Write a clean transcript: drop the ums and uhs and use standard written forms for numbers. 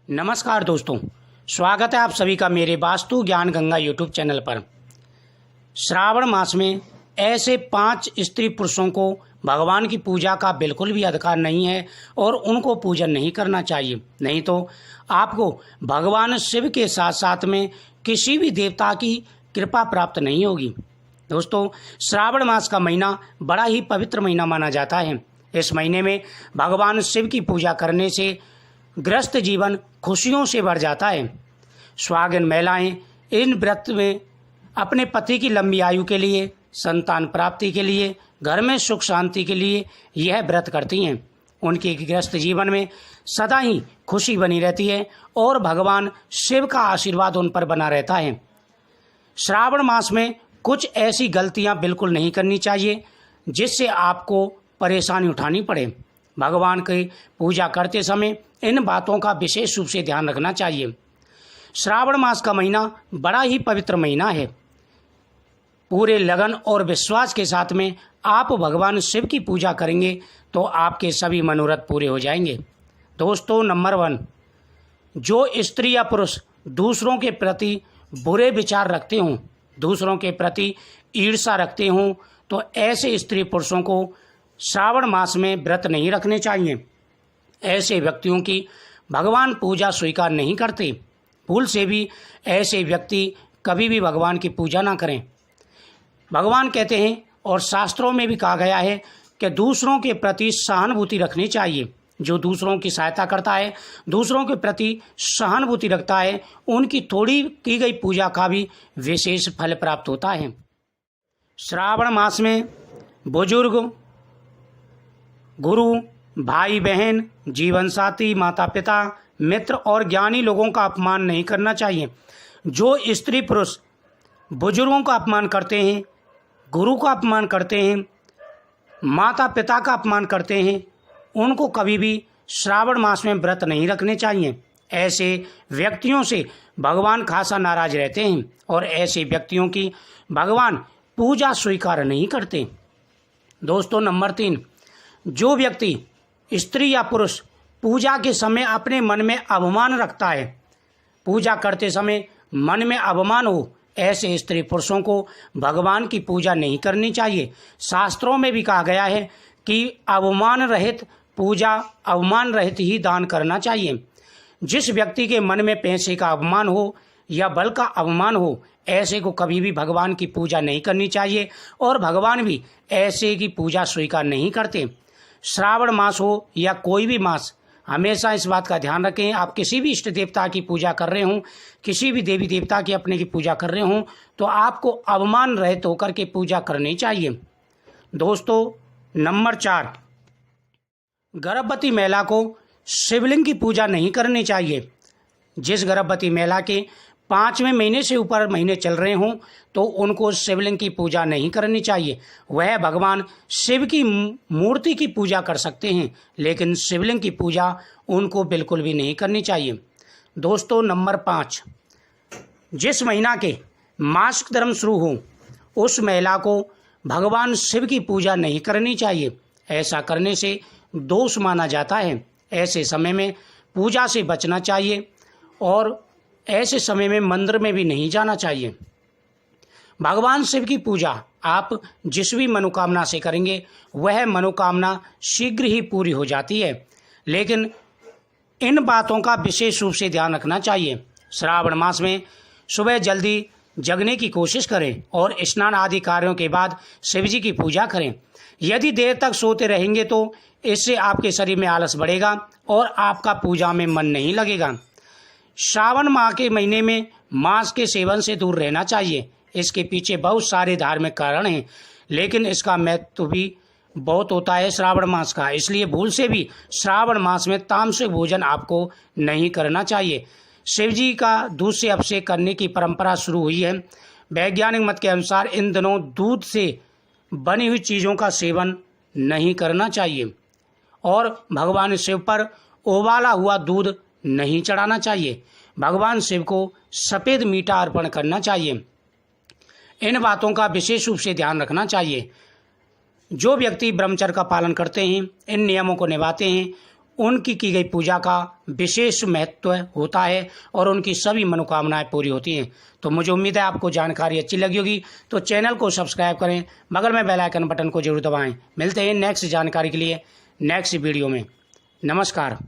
नमस्कार दोस्तों, स्वागत है आप सभी का मेरे वास्तु ज्ञान गंगा यूट्यूब चैनल पर। श्रावण मास में ऐसे 5 स्त्री पुरुषों को भगवान की पूजा का बिल्कुल भी अधिकार नहीं है और उनको पूजन नहीं करना चाहिए, नहीं तो आपको भगवान शिव के साथ साथ में किसी भी देवता की कृपा प्राप्त नहीं होगी। दोस्तों, श्रावण मास का महीना बड़ा ही पवित्र महीना माना जाता है। इस महीने में भगवान शिव की पूजा करने से ग्रस्त जीवन खुशियों से भर जाता है। सुहागिन महिलाएं इन व्रत में अपने पति की लंबी आयु के लिए, संतान प्राप्ति के लिए, घर में सुख शांति के लिए यह व्रत करती हैं। उनके ग्रस्त जीवन में सदा ही खुशी बनी रहती है और भगवान शिव का आशीर्वाद उन पर बना रहता है। श्रावण मास में कुछ ऐसी गलतियां बिल्कुल नहीं करनी चाहिए जिससे आपको परेशानी उठानी पड़े। भगवान की पूजा करते समय इन बातों का विशेष रूप से ध्यान रखना चाहिए। श्रावण मास का महीना बड़ा ही पवित्र महीना है। पूरे लगन और विश्वास के साथ में आप भगवान शिव की पूजा करेंगे तो आपके सभी मनोरथ पूरे हो जाएंगे। दोस्तों, नंबर 1, जो स्त्री या पुरुष दूसरों के प्रति बुरे विचार रखते हों, दूसरों के प्रति ईर्ष्या रखते हों, तो ऐसे स्त्री पुरुषों को श्रावण मास में व्रत नहीं रखने चाहिए। ऐसे व्यक्तियों की भगवान पूजा स्वीकार नहीं करते। भूल से भी ऐसे व्यक्ति कभी भी भगवान की पूजा ना करें। भगवान कहते हैं और शास्त्रों में भी कहा गया है कि दूसरों के प्रति सहानुभूति रखनी चाहिए। जो दूसरों की सहायता करता है, दूसरों के प्रति सहानुभूति रखता है, उनकी थोड़ी की गई पूजा का भी विशेष फल प्राप्त होता है। श्रावण मास में बुजुर्ग, गुरु, भाई बहन, जीवन साथी, माता पिता, मित्र और ज्ञानी लोगों का अपमान नहीं करना चाहिए। जो स्त्री पुरुष बुजुर्गों का अपमान करते हैं, गुरु का अपमान करते हैं, माता पिता का अपमान करते हैं, उनको कभी भी श्रावण मास में व्रत नहीं रखने चाहिए। ऐसे व्यक्तियों से भगवान खासा नाराज रहते हैं और ऐसे व्यक्तियों की भगवान पूजा स्वीकार नहीं करते। दोस्तों, नंबर 3, जो व्यक्ति स्त्री या पुरुष पूजा के समय अपने मन में अभिमान रखता है, पूजा करते समय मन में अभिमान हो, ऐसे स्त्री पुरुषों को भगवान की पूजा नहीं करनी चाहिए। शास्त्रों में भी कहा गया है कि अभिमान रहित पूजा, अभिमान रहित ही दान करना चाहिए। जिस व्यक्ति के मन में पैसे का अभिमान हो या बल का अभिमान हो, ऐसे को कभी भी भगवान की पूजा नहीं करनी चाहिए और भगवान भी ऐसे की पूजा स्वीकार नहीं करते। श्रावण मास हो या कोई भी मास, हमेशा इस बात का ध्यान रखें, आप किसी भी इष्ट देवता की पूजा कर रहे हों, किसी भी देवी देवता की अपने की पूजा कर रहे हों, तो आपको अवमान रहित होकर के पूजा करनी चाहिए। दोस्तों, नंबर 4, गर्भवती महिला को शिवलिंग की पूजा नहीं करनी चाहिए। जिस गर्भवती महिला के 5वें महीने से ऊपर महीने चल रहे हों तो उनको शिवलिंग की पूजा नहीं करनी चाहिए। वह भगवान शिव की मूर्ति की पूजा कर सकते हैं, लेकिन शिवलिंग की पूजा उनको बिल्कुल भी नहीं करनी चाहिए। दोस्तों, नंबर 5, जिस महीना के मासिक धर्म शुरू हो उस महिला को भगवान शिव की पूजा नहीं करनी चाहिए। ऐसा करने से दोष माना जाता है। ऐसे समय में पूजा से बचना चाहिए और ऐसे समय में मंदिर में भी नहीं जाना चाहिए। भगवान शिव की पूजा आप जिस भी मनोकामना से करेंगे वह मनोकामना शीघ्र ही पूरी हो जाती है, लेकिन इन बातों का विशेष रूप से ध्यान रखना चाहिए। श्रावण मास में सुबह जल्दी जगने की कोशिश करें और स्नान आदि कार्यों के बाद शिव जी की पूजा करें। यदि देर तक सोते रहेंगे तो इससे आपके शरीर में आलस बढ़ेगा और आपका पूजा में मन नहीं लगेगा। श्रावण माह के महीने में मांस के सेवन से दूर रहना चाहिए। इसके पीछे बहुत सारे धार्मिक कारण हैं, लेकिन इसका महत्व भी बहुत होता है श्रावण मास का। इसलिए भूल से भी श्रावण मास में तामसिक भोजन आपको नहीं करना चाहिए। शिव जी का दूध से अभिषेक करने की परंपरा शुरू हुई है। वैज्ञानिक मत के अनुसार इन दिनों दूध से बनी हुई चीज़ों का सेवन नहीं करना चाहिए और भगवान शिव पर उबाला हुआ दूध नहीं चढ़ाना चाहिए। भगवान शिव को सफ़ेद मीठा अर्पण करना चाहिए। इन बातों का विशेष रूप से ध्यान रखना चाहिए। जो व्यक्ति ब्रह्मचर्य का पालन करते हैं, इन नियमों को निभाते हैं, उनकी की गई पूजा का विशेष महत्व होता है और उनकी सभी मनोकामनाएं पूरी होती हैं। तो मुझे उम्मीद है आपको जानकारी अच्छी लगी होगी, तो चैनल को सब्सक्राइब करें, बगल में बेल आइकन बटन को जरूर दबाएं। मिलते हैं नेक्स्ट जानकारी के लिए नेक्स्ट वीडियो में। नमस्कार।